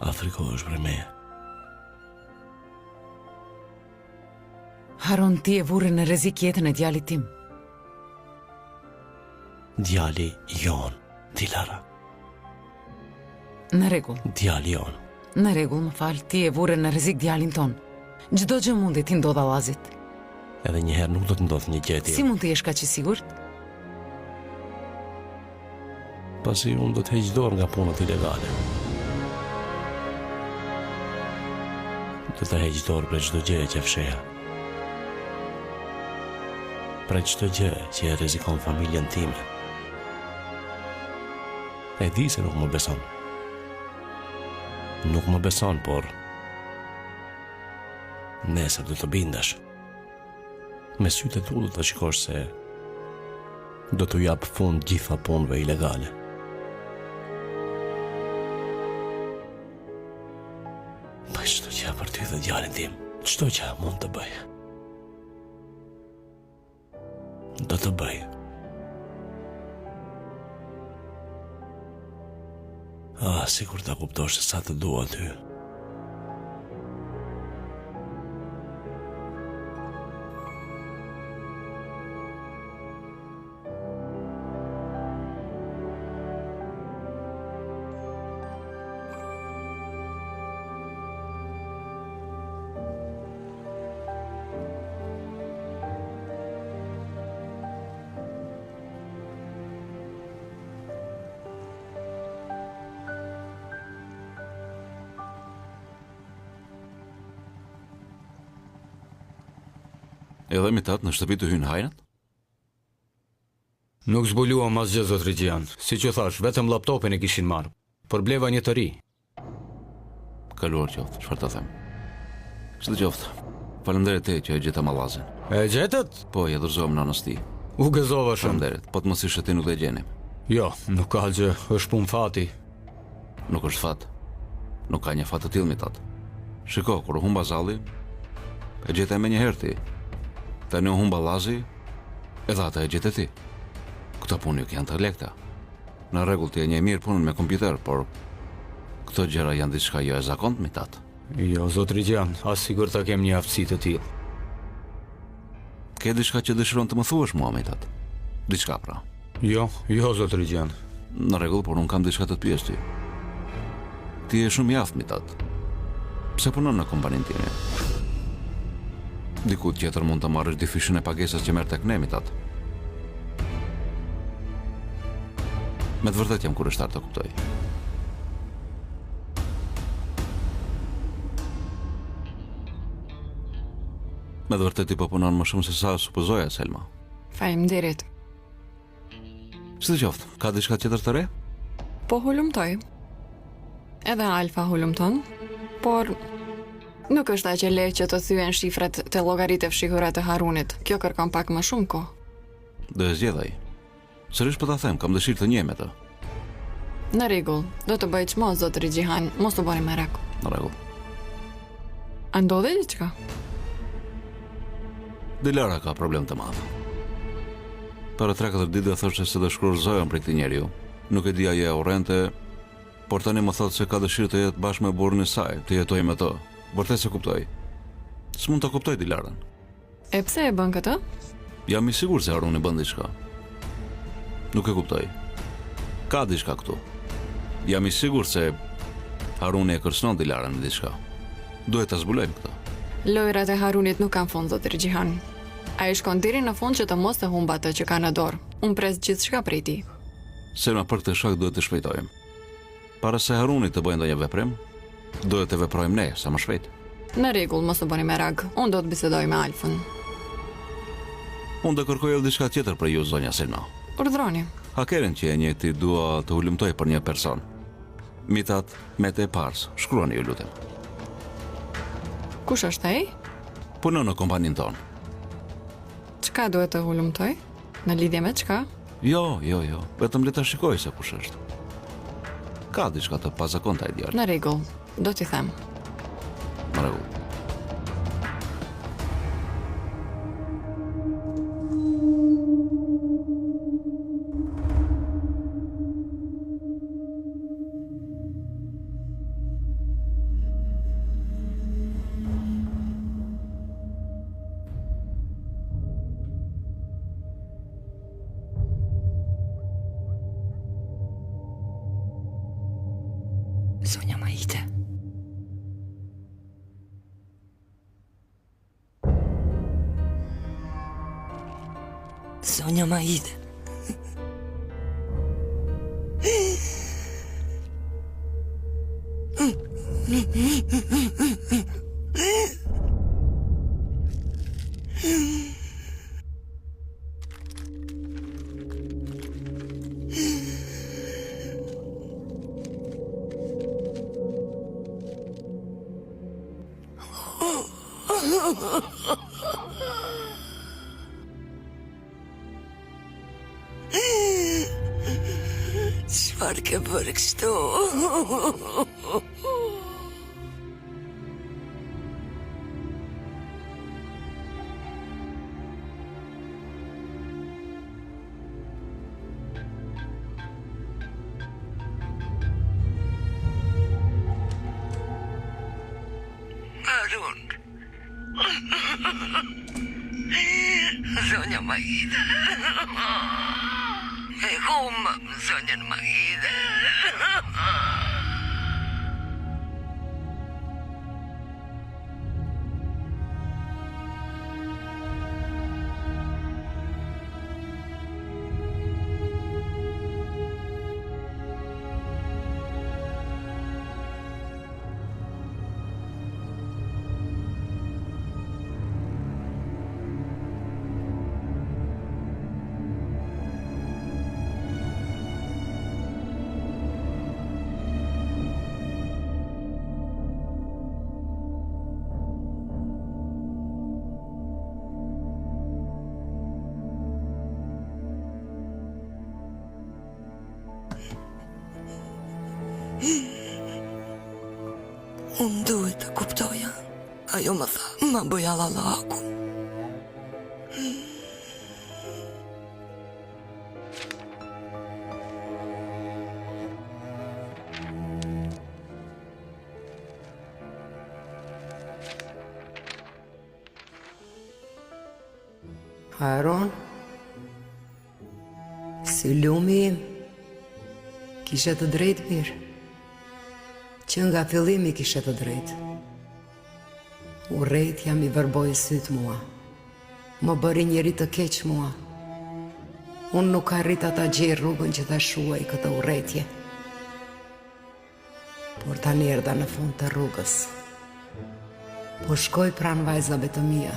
Afrikohesh për meje. Harun, ti e vure në rrezik jetën e djalit tim. Djali jon, Dilara. Në rregull. Djali jon. Në rregull, më fal, ti e vure në rrezik djalin ton. Çdo gjë mundi ti ndodh Allazit. Edhe njëherë nuk do të ndodh një gjë e tillë. Si mund të jesh kaq i sigurt? Pasi unë do të heq dorë nga punët ilegale. Do të heq dorë për çdo gjë që fsheha. Për çdo gjë që e rrezikon familjen time. E di se nuk më beson. Nuk më beson, por nesër do të bindesh. Me sytë e tu do të shikosh se do të jap fund gjitha punëve ilegale. Pa çdo gjë për ty dhe djalin tim, çdo gjë mund të bëj. Do të bëj. Sigur ta kuptosh se sa të dua ty. Edhe mitat në shtëpi të hynë hajnët? Nuk zbuluam asgjë, zot Regjian. Si që thash, vetëm laptopin e kishin marrë. Por bleva një të ri. Kaluar qoftë, çfarë të them? Çdo qoftë. Faleminderit te që e gjeta Allazin. E gjetët? Po, ja dorëzova nanës ti. U gëzova shumë. Faleminderit. Po të mos ishe ti nuk e gjenim. Jo, nuk ka gjë, është punë fati. Nuk është fat. Nuk ka një fat të tillë mitat. Shiko, kur u humba zalli, e gjeta më një herë ti. Tani u humba Allazi, edhe ata e gjetë ti. Këto punë nuk janë të lehta. Në rregull ti e një mirë punën me kompjuter, por këto gjëra janë diçka jo e zakontë mitat. Jo, zot Regjian, as sigur ta kem një aftësi të tillë. Ke diçka që dëshiron të më thuash mua mitat? Diçka pra. Jo, zot Regjian. Në rregull, por unë kam diçka të pyes ty. Ti je shumë i aftë mitat. Pse punon në kompaninë time? Diku tjetër mund të marrësh difishën e pagesës që merr tek ne mitat. Me të vërtet jam kurioz të kuptoj. Me të vërtet ti po punon më shumë se sa supozoja, Selma. Faleminderit. Çdo qoftë, ka diçka tjetër të re? Po hulumtoj. Edhe Alfa hulumton, por nuk është aq e lehtë që të thyen shifrat të llogaritë fshihura të Harunit. Kjo kërkon pak më shumë kohë. Do e zgjedh ai. Sërish po ta them, kam dëshirë të njeh me të. Në rregull, do të bëj çmo zot Regjian, mos të bëni merak. Në rregull. A ndodhi diçka? Dilara ka problem të madh. Para 3-4 ditë do thoshte se do shkruazojmë për këtë njeriu. Nuk e di ajo e urrente, por tani më thotë se ka dëshirë të jetë bashkë me burrin e saj, të jetojë me to. Vërtet se kuptoj. S'mund ta kuptoj Dilarën. E pse e bën këtë? Jam i sigurt se Haruni bën diçka. Nuk e kuptoj. Ka diçka këtu. Jam i sigurt se Haruni e kërcënon Dilarën me diçka. Duhet ta zbulojmë këtë. Lojrat e Harunit nuk kanë fund, zot Regjian. Ai shkon deri në fund që të mos të humba atë që ka në dorë. Unë pres gjithçka prej tij. Selma, për këtë shok duhet të shpejtojmë. Para se Haruni të bëjë ndonjë veprim, duhet të veprojmë ne sa më shpejt. Në rregull, mos u bëni merak. Unë do të bisedoj me Alfën. Unë do kërkoj edhe diçka tjetër për ju, zonja Selma. Urdhroni. Hakerin që e njëjti dua të hulumtoj për një person. Mitat, me të e pars, shkruani ju lutem. Kush është ai? Punon në kompaninë tonë. Çka duhet të hulumtoj? Në lidhje me çka? Jo, vetëm le ta shikoj se kush është. Ka diçka të pazakonta ai djalë. Në rregull, do t'i them. Në rregull. Zonja Maite. Zonja Maite. Çfarë ke bërë kështu? Harun. Zonja Maite. E humë zonjën Maite. Unë duhet të kuptoja. Ajo më tha, ma bëja lalaku. Harun, si lumi im, kishe të drejtë mirë. Që nga fillimi kishe të drejtë. Urrejtja mi vërboj sytë mua. Më bëri njeri të keq mua. Unë nuk arrita ta gjej rrugën që ta shuaj këtë urrejtje. Por tani erdha në fund të rrugës. Po shkoj pran vajzave të mia,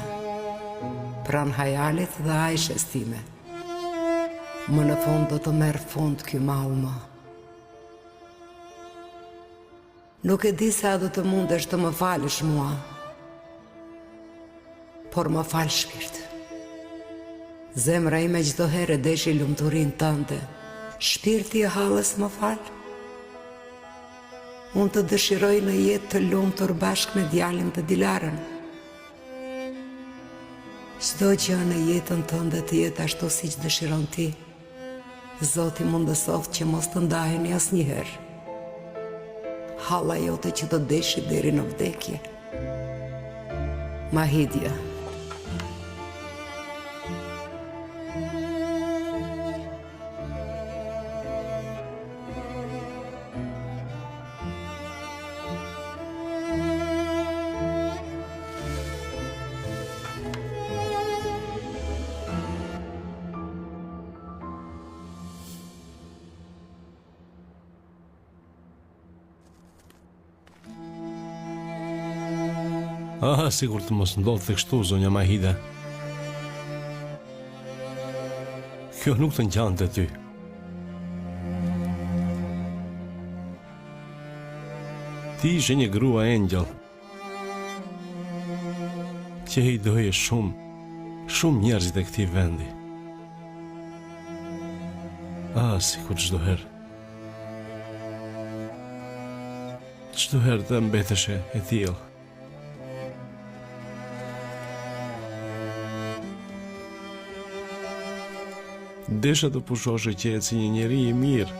pran hajalit dhe Aishes time. Më në fund do të merr fund ky mall më. Nuk e di sa do të mundesh të më falësh mua, por më fal shpirt. Zemra ime çdo herë deshi lumturinë tënde, shpirti I hallës më fal. Unë të dëshiroj në jetë të lumtur bashkë me djalin të Dilarën. Çdo gjë në jetën tënde të jetë ashtu siç dëshiron ti. Zoti mundësoft që mos të ndaheni asnjëherë. Halla jote që të deshi deri në vdekje. Mahidja. Sigur të mos ndodhë të kështu, zonja Mahida. Kjo nuk të ngjan të ty. Ti ishe një grua engjëll, që I doje shumë njerëzit e këtij vendi. Sikur çdo herë. Çdo herë të mbeteshe e tillë. Desha të pushoshe qetë si një njeri I mirë.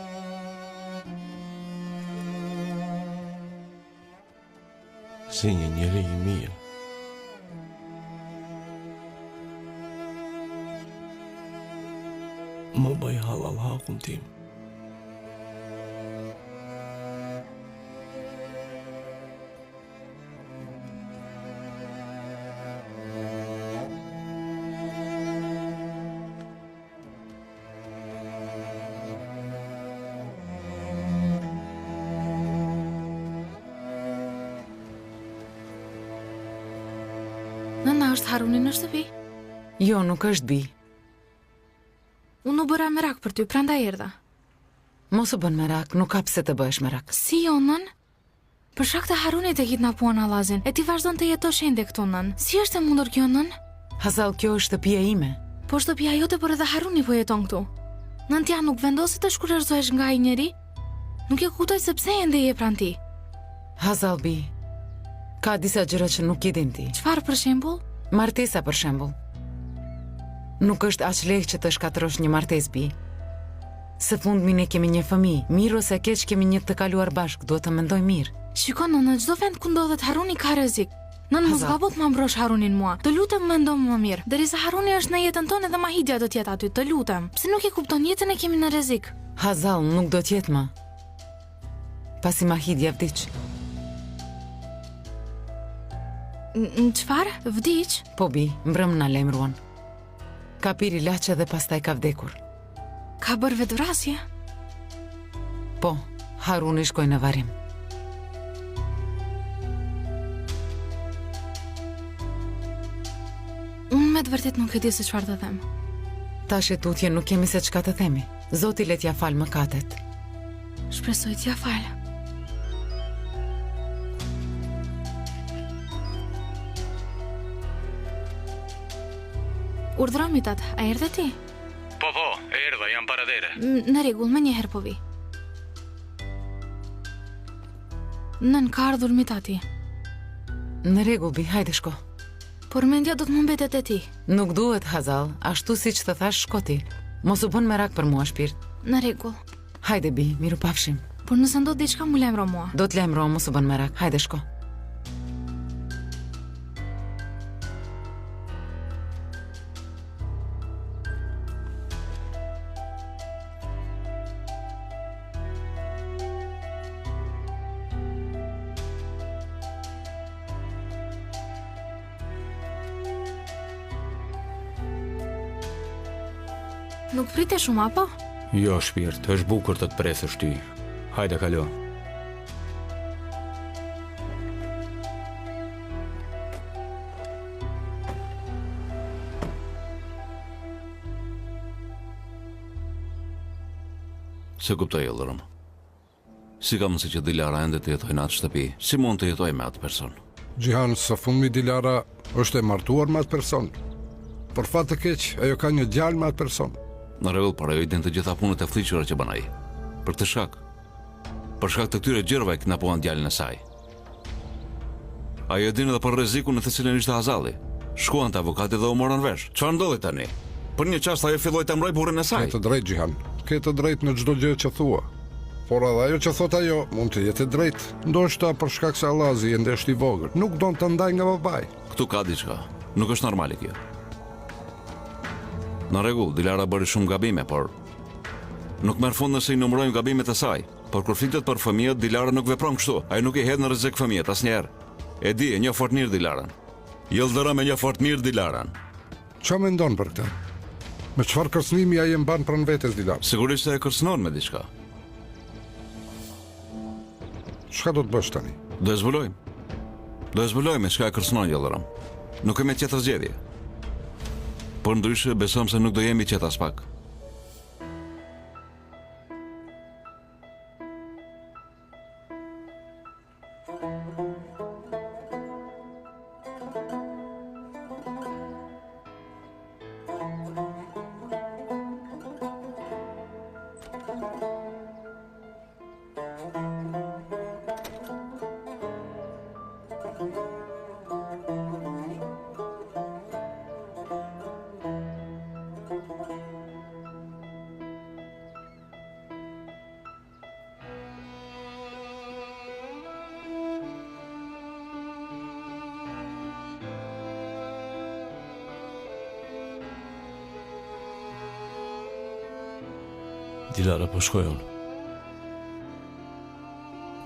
Si një njeri I mirë. Më bëj halal hakun tim. A është Haruni në shtëpi? Jo, nuk është bi. Unë u bëra merak për ty, prandaj erdha. Mos u bën merak, nuk ka pse të bëhesh merak. Si jo, nën? Për shkak të Harunit e kidnapuan Allazin, e ti vazhdon të jetosh ende këtu, nën. Si është e mundur kjo, nën? Hazal, kjo është shtëpia ime. Po shtëpia jote, por edhe Haruni po jeton këtu. Nën, tja nuk vendosi të shkurërzohesh nga ai njeri? Nuk e kuptoj se pse ende je pranë ti. Hazal, bi, ka disa gjëra që nuk i din ti. Çfarë për shembull? Martesa për shembull. Nuk është aq lehtë që të shkatërrosh një martesë, bi. Së fundmi ne kemi një fëmijë, mirë ose keq kemi një të kaluar bashkë, duhet të mendoj mirë. Shikon, në çdo vend ku ndodhet Haruni ka rrezik. Nën mos Hazal. gabot ma mbrosh Harunin mua. Të lutem mendo më mirë. Derisa Haruni është në jetën tonë dhe Mahidja do të jetë aty, të lutem. Pse nuk e kupton, jetën e kemi në rrezik. Hazal, nuk do t'jetë më. Pasi Mahidja vdiq. Në çfarë? Vdiq? Po bi, mbrëm na lajmëruan. Ka pirë ilaçe dhe pastaj ka vdekur. Ka bërë vetvrasje? Po, Haruni shkoi në varrim. Unë me të vërtet nuk e di se çfarë të them. Tash e tutje nuk kemi se çka të themi. Zoti le t'ja fal mëkatet. Shpresoj t'ja fal. Urdhromitat, a erdhe ti? Po, erdha, jam paradere. Në rregull, më njëherë po vi. Nën ka ardhur mitati. Në rregull, bi, hajde shko. Por mendja do të më mbetet e ti. Nuk duhet, Hazal, ashtu siç të thash, shko ti. Mos u bën merak për mua, shpirt. Në rregull. Hajde, bi, miru pafshim. Por nëse ndodh diçka mu lajmëro mua. Do të lajmëro, mos u bën merak. Hajde shko. Nuk prite shumë, apo? Jo, shpirt, është bukur të të presësh ty. Hajde, kalo. Se kuptoj ëllërëm. Si ka mundësi që Dilara ende të jetoj në atë shtëpi? Si mund të jetoj me atë person? Gjihan, së fundmi Dilara është e martuar me atë person. Për fat të keq, ajo ka një djalë me atë person. Në rregull, por ajo i din të gjitha punët e fllihura që bën ai. Për këtë shkak. Për shkak të këtyre gjërave e kidnapuan djalin e saj. Ajo e din edhe për rrezikun në të cilin ishte Hazalli. Shkuan te avokati dhe u morën vesh. Çfarë ndodhi tani? Për një çast ajo filloi të mbroj burrin e saj. Ke të drejtë, Gjihan. Ke të drejtë në çdo gjë që thua. Por edhe ajo që thot ajo mund të jetë e drejtë. Ndoshta për shkak se Allazi ende është i vogël, nuk don të ndaj nga babai. Këtu ka diçka. Nuk është normale kjo. Në rregull, Dilara bëri shumë gabime, por nuk merr fund nëse i numërojmë gabimet e saj. Por kur flitet për fëmijët, Dilara nuk vepron kështu. Ai nuk i hedh në rrezik fëmijët asnjëherë. E di, e njeh fort mirë Dilaran. Yıldırım e njeh fort mirë Dilaran. Çfarë mendon për këtë? Me çfarë kërcënimi ai e mban pranë vetes Dilara? Sigurisht se e kërcënon me diçka. Çka do të bësh tani? Do e zbulojmë. Do e zbulojmë çka e kërcënon Yıldırım. Nuk kemi tjetër zgjedhje. Por ndryshe besojmë se nuk do jemi qetë as pak. Dilara po shkoj unë.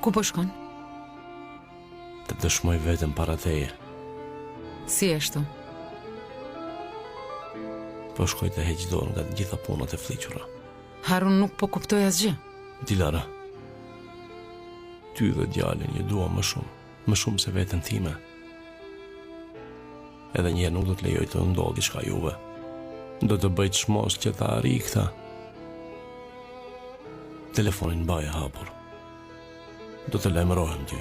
Ku po shkon? Të dëshmoj vetëm para teje. Si ashtu? Po shkoj të heq dorë nga të gjitha punët e fllihura. Harun nuk po kuptoj asgjë. Dilara, ty dhe djalin ju dua më shumë se veten time. Edhe një herë nuk do të lejoj të ndodhi diçka juve. Do të bëj çmos që ta arri këta. Telefonin mbaj e hapur. Do të lajmërohem ty.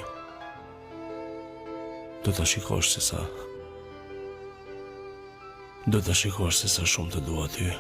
Do të shikosh se sa shumë të dua ty.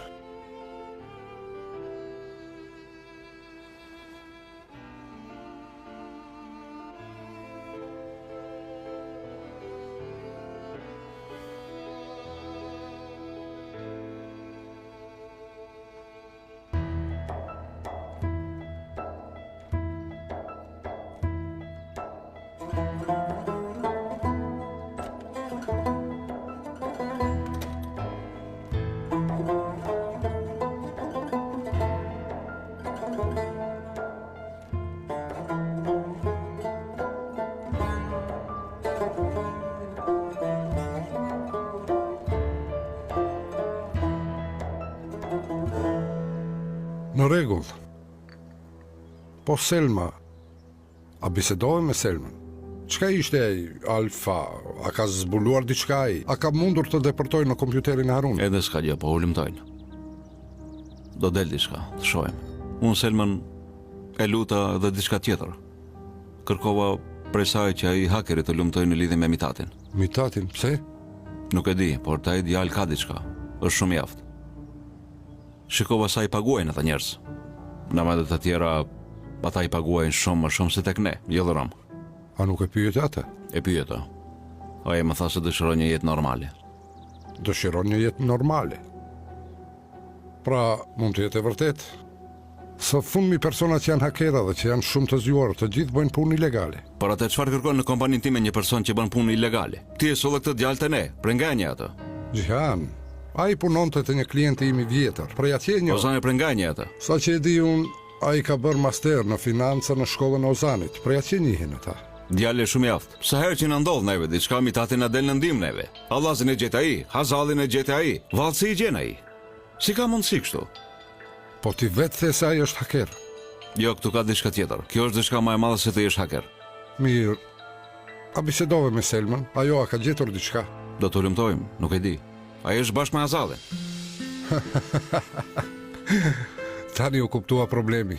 Në rregull. Po Selma, a bisedove me Selmën? Çka ishte ai Alfa? A ka zbuluar diçka ai? A ka mundur të depërtojë në kompjuterin e Harunit? Edhe s'ka gjë, po ulëmtojnë. Do del diçka, të shohim. Unë Selmën e luta dhe diçka tjetër. Kërkova prej saj që ai hakeri të lumtojë në lidhje me Mitatin. Mitatin, pse? Nuk e di, por ta i djalë ka diçka. Është shumë i aftë. Shikova sa i paguajnë ata njerëz. Në mënyrë të tjera, ata i paguajnë shumë më shumë se tek ne, jo dhëram. A nuk e pyet atë? E pyeta. Ai më tha se dëshiron një jetë normale. Dëshiron një jetë normale. Pra, mund të jetë e vërtet. Së fundmi personat që janë hakera dhe që janë shumë të zgjuar, të gjithë bëjnë punë ilegale. Por atë çfarë kërkon në kompaninë time një person që bën punë ilegale? Ti e solle këtë djalë te ne, prenganje atë. Gjihan, ai punonte te një klient im i vjetër. Prej atje një. Ozani prenganje atë. Sa që e di unë, ai ka bërë master në financa në shkollën e Ozanit. Prej atje njihen ata. Djalë shumë i aftë. Sa herë që na ndodh neve diçka Mitatin na del në ndihmë neve. Allazin e gjet ai, Hazallin e gjet ai, Vallci i gjen ai. Si ka mundësi kështu? Po ti vetë the se ai është haker. Jo, këtu ka diçka tjetër. Kjo është diçka më e madhe se të jesh haker. Mirë. A bisedove me Selmën? Ajo a ka gjetur diçka? Do të ulëmtojmë, nuk e di. Ai është bashkë me Hazallin. Tani u kuptua problemi.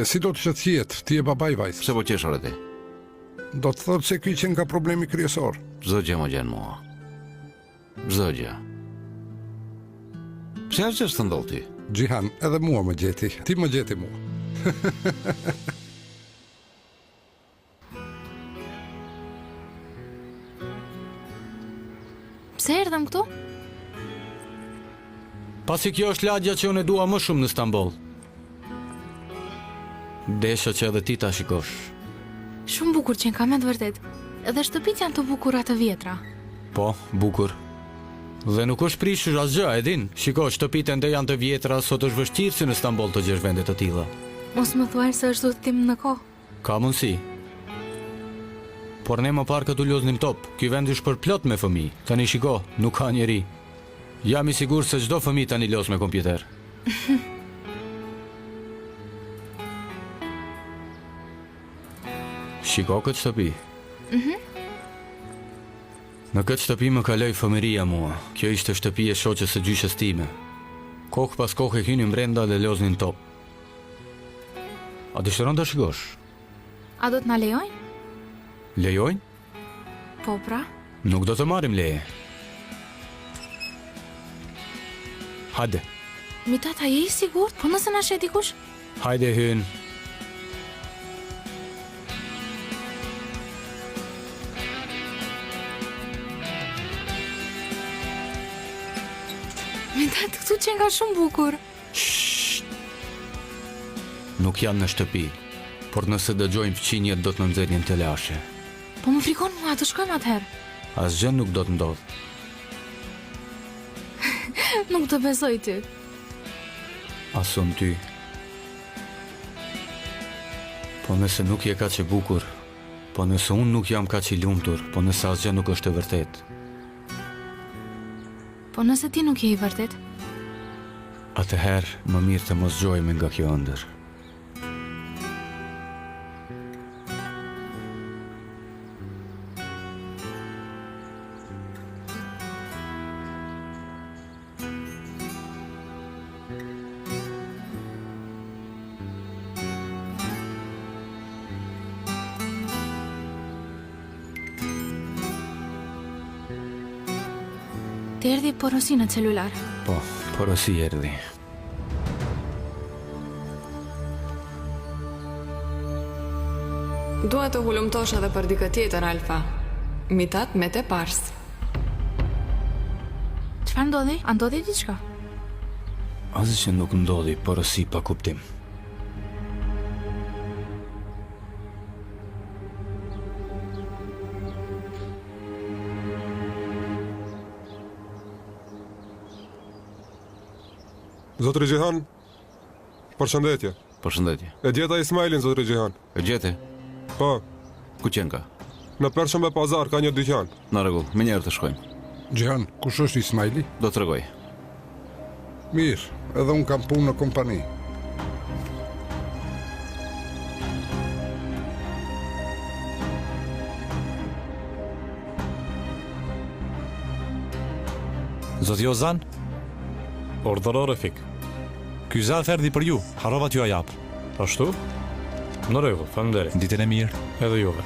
Si do të që jetë, ti e babai vajzës. Pse po qesh orë ti? Do të thotë se ky që nga problemi kryesor. Çdo gjë më gjen mua. Çdo gjë. Pse është të ndodh ti? Gjihan, edhe mua më gjeti. Ti më gjeti mua. Pse erdhëm këtu? Pasi kjo është lagja që unë e dua më shumë në Stamboll. Desha që edhe ti ta shikosh. Shumë bukur që në kamet vërtet. Edhe shtëpit janë të bukura të vjetra. Po, bukur. Dhe nuk është prishur asgjë, e din. Shiko, shtëpitë ende janë të vjetra, sot është vështirë që në Stamboll të gjesh vende të tilla. Mos më thuaj se është udhëtim në kohë. Ka mundësi. Por ne më parë këtu loznim top. Ky vend është përplot me fëmijë. Tani shiko, nuk ka njeri. Jam i sigurt se çdo fëmijë tani los me kompjuter. Shiko këtë shtëpi. Në këtë shtëpi më kaloi fëmëria mua. Kjo ishte shtëpi e shoqës së gjyshës time. Kokë pas kokë hynin brenda dhe loznin top. A dëshiron të shikosh? A do të na lejojnë? Lejojnë? Po pra. Nuk do të marrim leje. Hajde. Mitata, je i sigurt? Po nëse na shet dikush? Hajde hyn. Mitata, këtu që nga shumë bukur. Shhh. Nuk janë në shtëpi, por nëse dëgjojnë fqinjet do të më nxjerrin të lashe. Po më frikon mua, të shkojmë atëherë. Asgjë nuk do të ndodh. Nuk të besoj ty. Asun ty. Po nëse nuk je kaq e bukur, po nëse unë nuk jam kaq i lumtur, po nëse asgjë nuk është e vërtet. Po nëse ti nuk je i vërtet? Atëherë më mirë të mos gjojme nga kjo ëndër. Të erdhi porosi në celular. Po, porosi erdhi. Duhet të hulumtosh edhe për dikë tjetër, Alfa. Mitat me te pars. Çfarë ndodhi? A ndodhi diçka? Asgjë që nuk ndodhi, porosi pa kuptim. Zotri Gjihan, përshëndetje. Përshëndetje. E gjeta Ismailin, Zotri Gjihan. E gjete? Po, Ku qenë ka? në Pershëmbe Pazar ka një dyqan. Në rregull, më njëherë të shkojmë. Gjihan, kush është Ismaili? Do të tregoj. Mirë, edhe unë kam punë në kompani. Zoti Ozan, Ordëror e fik. ky zaf erdhi për ju, harrova t'ju a jap. Ashtu? Në rregull, faleminderit. Ditën e mirë. Edhe juve.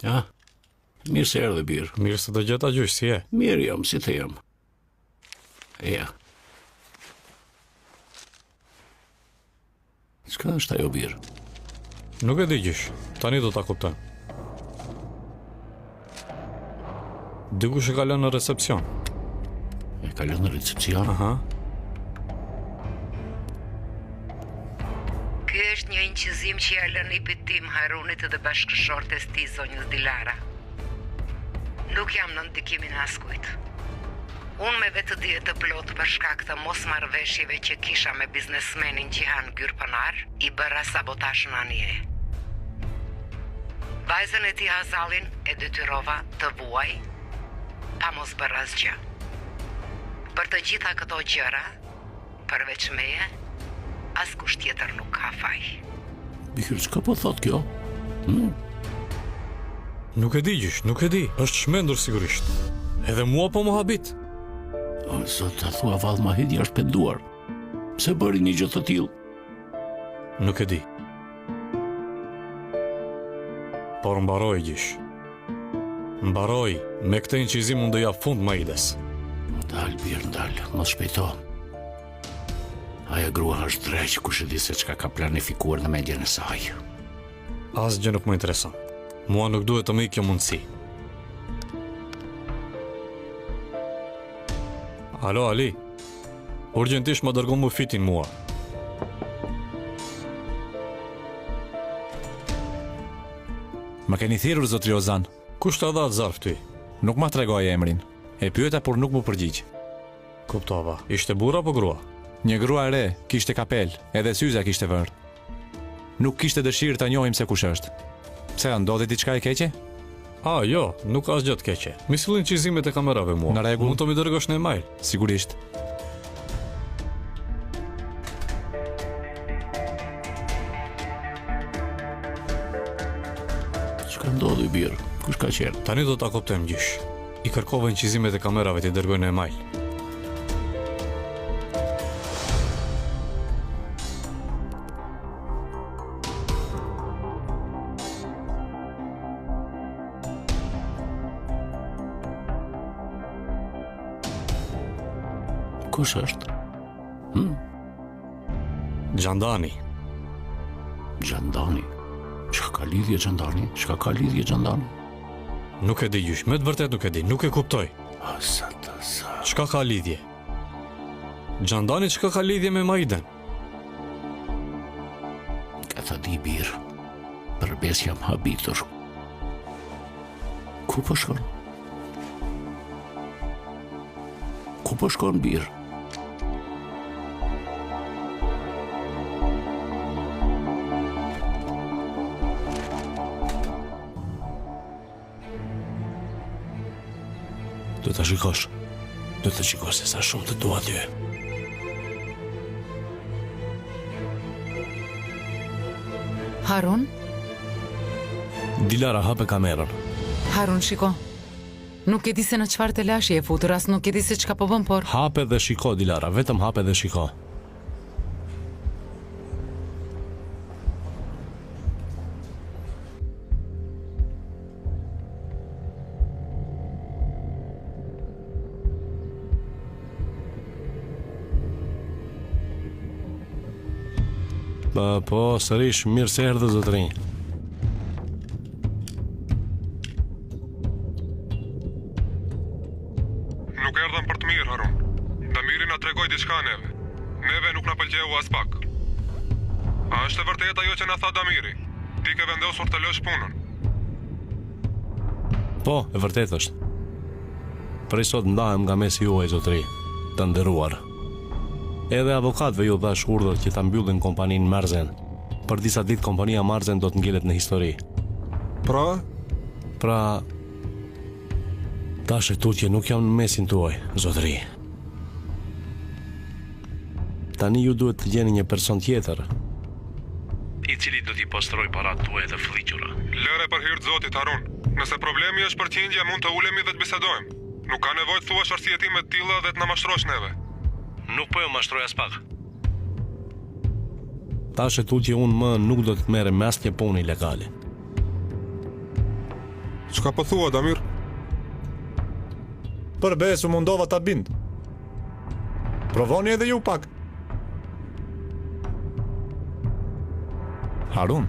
Ja, mirë se erdhe birë. Mirë se të gjeta gjysh, si e? Mirë jam, si të jam. Ja. Çka është ajo birë? Nuk e di gjysh, tani do ta kuptoj. Dikush e ka lënë në recepcion. E ka lënë në recepcion? Aha. Ky është një inqizim që ja lën nipit tim Harunit dhe bashkëshortes tij zonjës Dilara. Nuk jam në ndikimin e askujt. Unë me vetë dije të plot për shkak të mosmarrëveshjeve që kisha me biznesmenin Gjihan Gyrpanar, i bëra sabotazh në anije. Vajzën e tij Hazalin e detyrova të vuaj, pa mos bërë asgjë. Për të gjitha këto gjëra, përveç meje, askush tjetër nuk ka faj. Birë, çka po thot kjo? Nuk e di gjysh, nuk e di. Është shmendur sigurisht. Edhe mua po më habit. O, zot, ta thua vallë Mahidi është penduar. Pse bëri një gjë të tillë? Nuk e di. Por mbaroj gjysh. Mbaroj, me këtë inqizim unë do jap fund Maides. Dal, birë, dal, mos shpejto. Aja grua është dreq, kush e di se çka ka planifikuar në mendjen e saj. Asgjë nuk më intereson. Mua nuk duhet të më ikë kjo mundësi. Alo, Ali. Urgjentisht më dërgon bufitin mua. Më keni thirrur zotri Ozan. Kush ta dha zarf ty? Nuk ma tregoj emrin. E pyeta por nuk më përgjigj. Kuptova. Ishte burr apo grua? Një grua e re, kishte kapel, edhe syza kishte vërë. Nuk kishte dëshirë ta njohim se kush është. Pse ndodhi diçka e keqe? Jo, nuk ka asgjë të keqe. Mi sillin qizimet e kamerave mua. Në rregull. Mund të më dërgosh në email? Sigurisht. Çka ndodhi birë? Kush ka qenë? Tani do ta kuptojmë gjysh. I kërkova qizimet e kamerave të dërgoj në email. Kush është? Gjandani. Gjandani? Çka ka lidhje Gjandani? Çka ka lidhje Gjandani? Nuk e di gjysh, me të vërtet nuk e di, nuk e kuptoj. Sa. Çka ka lidhje? Gjandani çka ka lidhje me Maiden? Ka tha di birë. Përbes jam habitur. Ku po shkon? Ku po shkon birë? Do të shikosh. Do të shikosh se sa shumë të dua ty. Harun? Dilara, hape kamerën. Harun, shiko. Nuk e di se në çfarë të lashi e futur, as nuk e di se çka po bën, por Hape dhe shiko, Dilara, vetëm hape dhe shiko. Po, sërish, mirë se erdhe zotërinj. Nuk erdhëm për të mirë, Harun. Damiri na tregoi diçka neve. Neve nuk na pëlqeu as pak. A është e vërtetë ajo që na tha Damiri? Ti ke vendosur të lësh punën. Po, e vërtet është. Prej sot ndahem nga mesi juaj, zotëri, të nderuar. Edhe avokatëve ju dhash urdhër që ta mbyllin kompaninë Marzen. Për disa ditë kompania Marzen do të ngelet në histori. Pra, tash e tutje nuk jam në mesin tuaj, zotëri. Tani ju duhet të gjeni një person tjetër, i cili do t'i postroj parat tuaja të fllihura. Lëre për hir të Zotit, Harun. Nëse problemi është përqindje, mund të ulemi dhe të bisedojmë. Nuk ka nevojë të thuash arsyetime të tilla dhe të na mashtrosh neve. Nuk po jo mashtroj as pak. Tash e tutje unë më nuk do të merrem me asnjë punë ilegale. Çka po thua, Damir? Për besu mundova ta bind. Provoni edhe ju pak. Harun,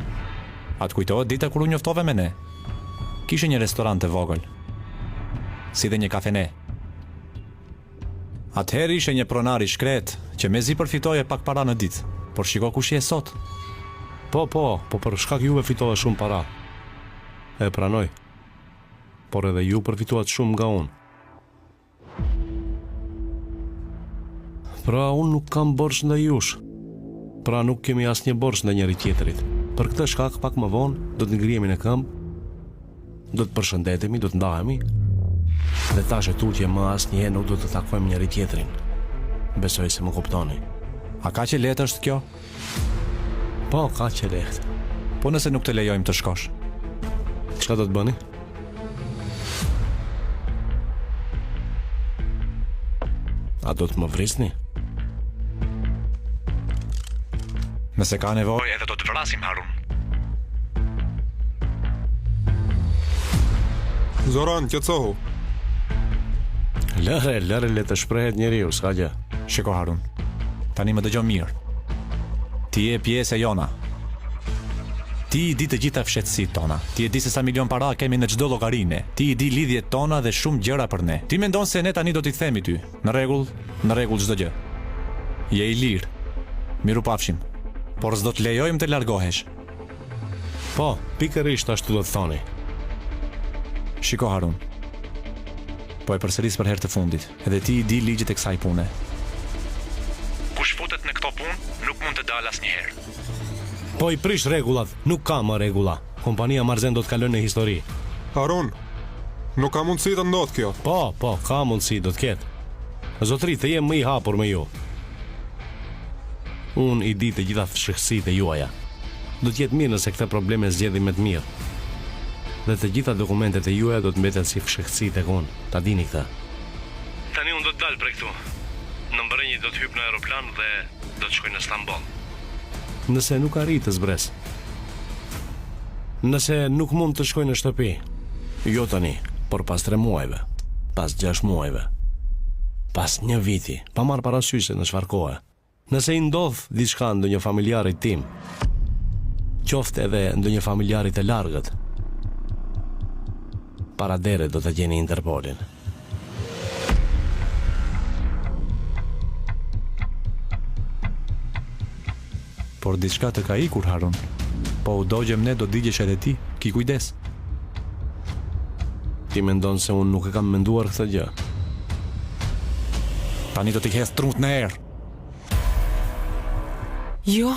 atë kujtohet dita kur u njoftove me ne? Kishe një restorant të vogël, si dhe një kafene. Atëherë ishe një pronar i shkret që mezi përfitoje pak para në ditë, por shiko kush je sot. Po për shkak juve fitove shumë para. E pranoj. Por edhe ju përfituat shumë nga unë. Pra unë nuk kam borxh ndaj jush. Pra nuk kemi asnjë borxh ndaj njëri tjetrit. Për këtë shkak pak më vonë do të ngrihemi në këmbë, do të përshëndetemi, do të ndahemi. Dhe tash e tutje më asnjëherë nuk do të takojmë njëri tjetrin. Besoj se më kuptoni. A ka që lehtë është kjo? Po, ka që lehtë. Po nëse nuk të lejojmë të shkosh, çka do të bëni? A do të më vrisni? Nëse ka nevojë, edhe do të vrasim, Harun. Zoran, qetësohu. Lëre le të shprehet njeriu, s'ka gjë. Shiko Harun, tani më dëgjo mirë. Ti je pjesë e jona. Ti i di të gjitha fshehtësitë tona. Ti e di se sa milion para kemi në çdo llogarinë. Ti i di lidhjet tona dhe shumë gjëra për ne. Ti mendon se ne tani do t'i themi ty. Në rregull çdo gjë. Je i lirë. Mirupafshim. Por s'do të lejojmë të largohesh. Po, pikërisht ashtu do të thoni. Shiko Harun, po e përsëris për herë të fundit, edhe ti i di ligjet e kësaj pune. Kush futet në këto punë, nuk mund të dalë asnjëherë. Po i prish rregullat, nuk ka më rregulla. Kompania Marzen do të kalojë në histori. Harun, nuk ka mundësi të ndodhë kjo. Po, ka mundësi, do të ketë. Zotëri, të jem më i hapur me ju. Unë i di të gjitha fshëhësitë e juaja. Do të jetë mirë nëse këtë probleme zgjedhim me të mirë. Dhe të gjitha dokumentet e juaja do të mbeten si fshëhësi tek unë. Ta dini këtë. Tani unë do të dal prej këtu. Në mbërënjë do të hyp në aeroplan dhe do të shkoj në Stamboll. Nëse nuk arrit të zbres. Nëse nuk mund të shkoj në shtëpi. Jo tani, por pas 3 muajve. Pas 6 muajve. Pas 1 viti, pa marrë parasysh se në çfarë kohe. Nëse i ndodh diçka ndonjë familjarit tim, qoftë edhe ndonjë familjarit të largët, para dere do të gjeni Interpolin. Por diçka të ka ikur, Harun. Po u dogjem ne do digjesh edhe ti, ki kujdes. Ti mendon se unë nuk e kam menduar këtë gjë? Tani do t'i hedh trut në erë. Jo.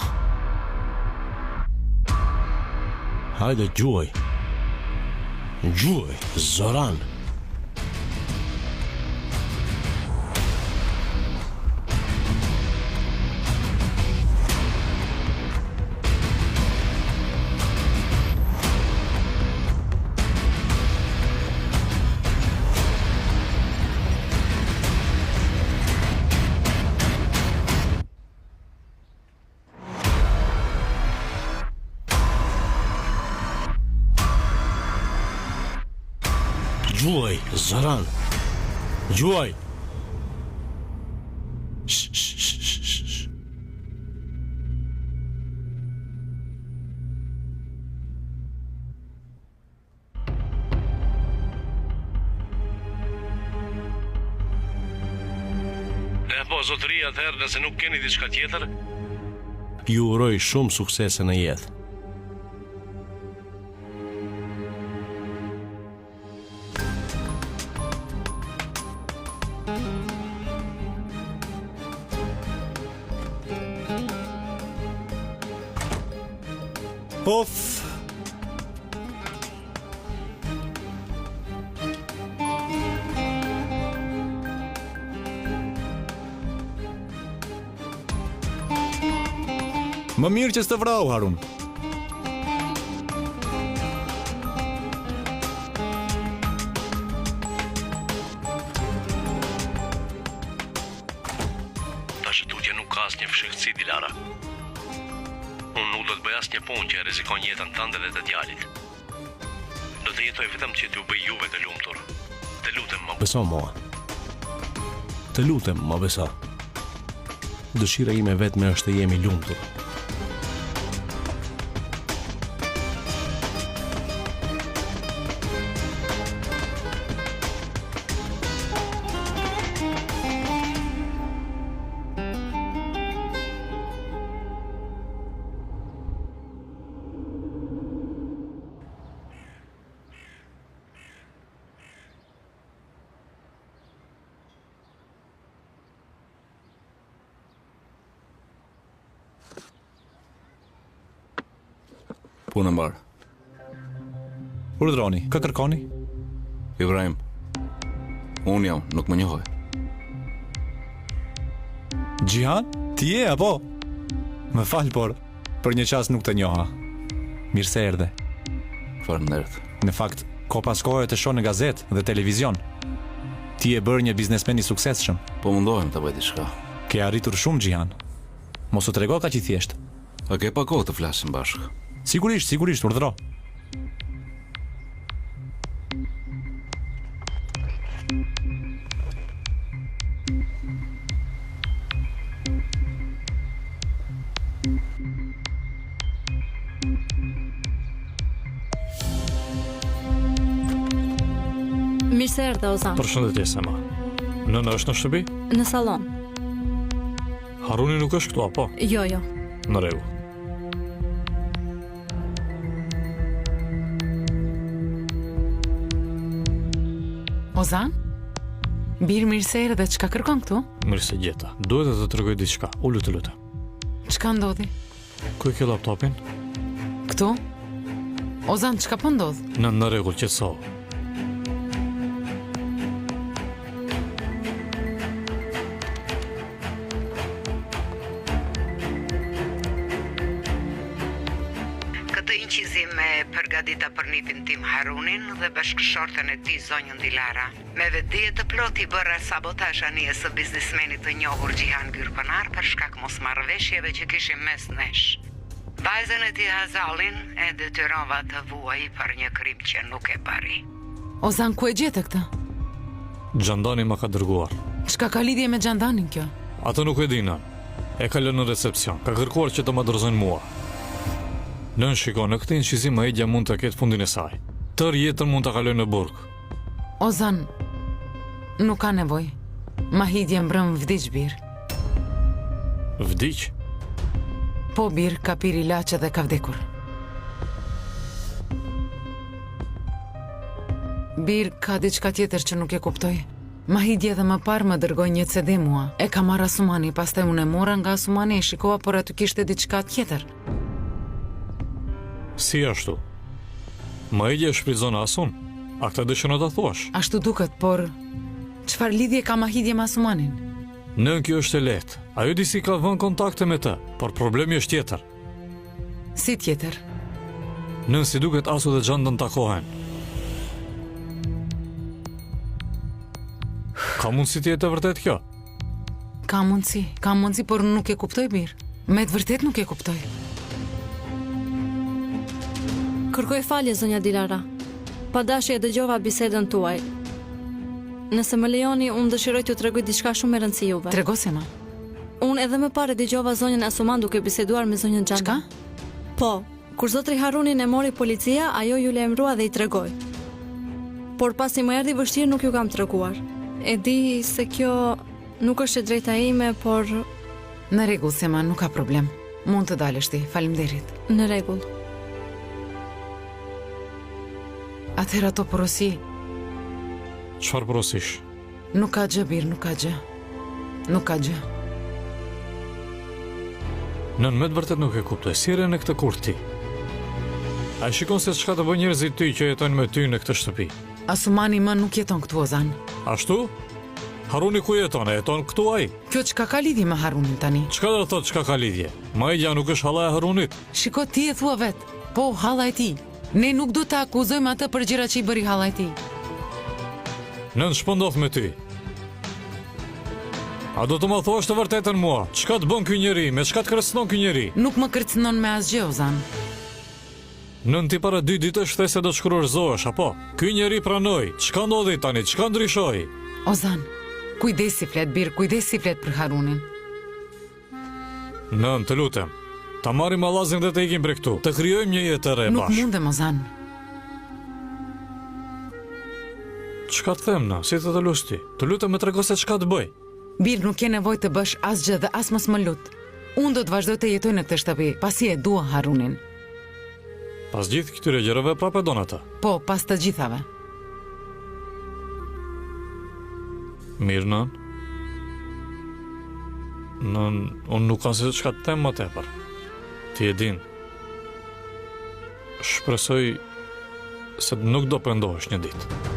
Hajde, gjuaj. Gjuaj, Zoran. Gjuaj, Zoran. Gjuaj. Po, zotëria, atëherë, nëse nuk keni diçka tjetër, ju uroj shumë suksese në jetë. Of! Më mirë që s'të vrau, Harun. Tash tutje nuk ka asnjë fshehësi, Dilara. Unë nuk do të bëj asnjë punë që rrezikon jetën tënde dhe të djalit. Do të jetoj vetëm që t'ju bëj juve të lumtur. Të lutem, më beso mua. Të lutem, më beso. Dëshira ime vetme është të jemi lumtur. Punë mbarë. Urdhroni, kë kërkoni? Ibrahim, unë jam, nuk më njohoj. Gjihan, ti je apo? Më fal, por për një qas nuk të njoha. Mirë se erdhe. Faleminderit. Në fakt, ko pas kohë të shoh në gazetë dhe televizion. Ti e bërë një biznesmen i suksesshëm. Po mundohem të bëj diçka. Ke arritur shumë, Gjihan. Mos u trego kaq i thjesht. A ke pa kohë të flasim bashkë? Sigurisht, urdhro. Mirë se erdhe, Ozan. Përshëndetje, Sema. Nëna është në shtëpi? Në salon. Haruni nuk është këtu, apo? Jo. Në rregull. Ozan? Mirë se erdhe, çka kërkon këtu? Mirë se gjeta. Duhet të tregoj diçka. Ulu të lutem. Çka ndodhi? Ku e ke laptopin? Këtu? Ozan, çka po ndodh? Në rregull, qetëso. Përgatita për nipin tim Harunin dhe bashkëshorten e tij zonjën Dilara. Me vetdije të plotë i bëra sabotazh anijes së biznesmenit të njohur Gjihan Gyrpanar për shkak mosmarrëveshjeve që kishim mes nesh. Vajzën e tij Hazalin e detyrova të vuajë për një krim që nuk e bëri. Ozan, ku e gjete këtë? Xhandani ma ka dërguar. Çka ka lidhje me Xhandanin kjo? Atë nuk e di nën. E ka lënë në recepcion. Ka kërkuar që të më dorëzojnë mua. Nën shiko, në këtë inqizim Aidja mund të ketë fundin e saj. Tër jetën mund të kaloj në burg. Ozan, nuk ka nevoj. Mahidja mbrëm vdiq, bir. Vdiq? Po, bir, ka pir ilaçe dhe ka vdekur. Bir, ka diçka tjetër që nuk e kuptoj. Mahidja dhe më parë më dërgoj një CD mua. E ka marrë Asumani, pastaj unë e mora nga Asumani e shikova, por aty kishte diçka tjetër. Si ashtu? Mahidja e shfrytëzon Asun? A këtë dëshiron ta thuash? Ashtu duket, por çfarë lidhje ka Mahidja me Asumanin? Nën, kjo është e lehtë. Ajo disi ka vënë kontakte me të, por problemi është tjetër. Si tjetër? Nën, si duket Asu dhe Xhandan takohen. Ka mundësi të jetë e vërtet kjo? Ka mundësi, por nuk e kuptoj mirë. Me të vërtet nuk e kuptoj. Kërkoj falje, zonja Dilara. Pa dashje e dëgjova bisedën tuaj. Nëse më lejoni, unë dëshiroj t'ju tregoj diçka shumë e rëndësishme juve. Trego se ma. Unë edhe më parë dëgjova zonjën Asuman duke biseduar me zonjën Xhanna. Çka? Po, kur zotri Harunin e mori policia, ajo ju lajmërua dhe i tregoi. Por pasi më erdhi vështirë nuk ju kam treguar. E di se kjo nuk është e drejta ime, por Në rregull, Sema, nuk ka problem. Mund të dalësh ti. Faleminderit. në rregull. Atëherë ato porosi, Çfarë porosish? nuk ka gjë, Bir, nuk ka gjë. Nuk ka gjë. Nën me të vërtet nuk e kuptoj. Si re në këtë kur ti? A e shikon se çka të bëjnë njerëzit ty që jetojnë me ty në këtë shtëpi? Asumani më nuk jeton këtu, Ozan. Ashtu? Haruni ku jeton? E jeton këtu ai? Kjo çka ka lidhje me Harunin tani? Çka do të thotë çka ka lidhje? Majdja nuk është halla e Harunit. Shiko, ti e thua vet. Po, halla e ti. Ne nuk do të akuzojmë atë për gjërat që i bëri halla e ti. Nën shpëndoth me ty. A do të më thuash të vërtetën mua? Çka të bën ky njeri? Me çka të kërcënon ky njeri? Nuk më kërcënon me asgjë, Ozan. Nën ti para 2 ditësh the se do të shkruarzohesh, apo? Ky njeri pranoi. Çka ndodhi tani? Çka ndryshoi? Ozan, kujdes si flet, Bir, kujdes si flet për Harunin. Nën, të lutem. Ta marrim mallazin dhe të ikim prej këtu. Të krijojmë një jetë e re Nuk bashkë. mundem, Ozan. Çka të them na? Si të lush ti? Të lutem më trego se çka të bëj. Bir, nuk ke nevojë të bësh asgjë dhe as mos më lut. Unë do të vazhdoj të jetoj në këtë shtëpi, pasi e dua Harunin. Pas gjithë këtyre gjërave prapë don ata. Po, pas të gjithave. Mirë, nën. Nën, unë nuk kam se çka të them më tepër. Ti e din. Shpresoj se nuk do pendohesh një ditë.